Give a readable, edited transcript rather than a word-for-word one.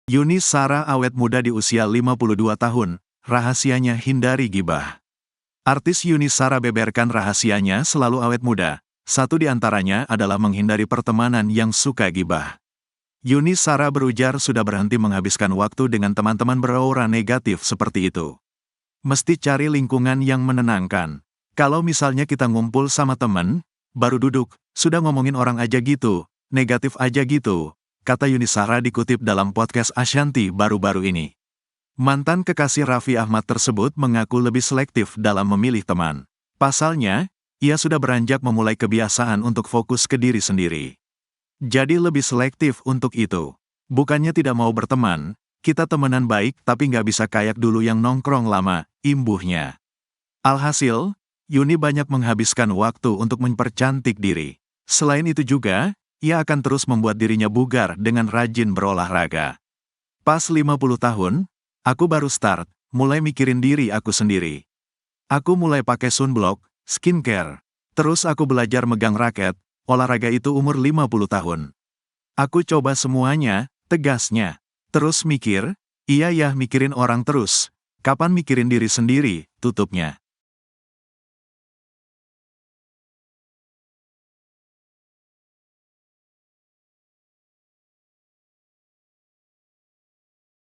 Yuni Shara awet muda di usia 52 tahun, rahasianya hindari gibah. Artis Yuni Shara beberkan rahasianya selalu awet muda. Satu di antaranya adalah menghindari pertemanan yang suka gibah. Yuni Shara berujar sudah berhenti menghabiskan waktu dengan teman-teman beraura negatif seperti itu. Mesti cari lingkungan yang menenangkan. Kalau misalnya kita ngumpul sama temen, baru duduk, sudah ngomongin orang aja gitu, negatif aja gitu, kata Yuni Shara dikutip dalam podcast Ashanti baru-baru ini. Mantan kekasih Raffi Ahmad tersebut mengaku lebih selektif dalam memilih teman. Pasalnya, ia sudah beranjak memulai kebiasaan untuk fokus ke diri sendiri. Jadi lebih selektif untuk itu. Bukannya tidak mau berteman, kita temenan baik tapi nggak bisa kayak dulu yang nongkrong lama, imbuhnya. Alhasil, Yuni banyak menghabiskan waktu untuk mempercantik diri. Selain itu juga, ia akan terus membuat dirinya bugar dengan rajin berolahraga. Pas 50 tahun, aku baru start, mulai mikirin diri aku sendiri. Aku mulai pakai sunblock, skincare. Terus aku belajar megang raket, olahraga itu umur 50 tahun. Aku coba semuanya, tegasnya. Terus mikir, iya ya mikirin orang terus. Kapan mikirin diri sendiri, tutupnya.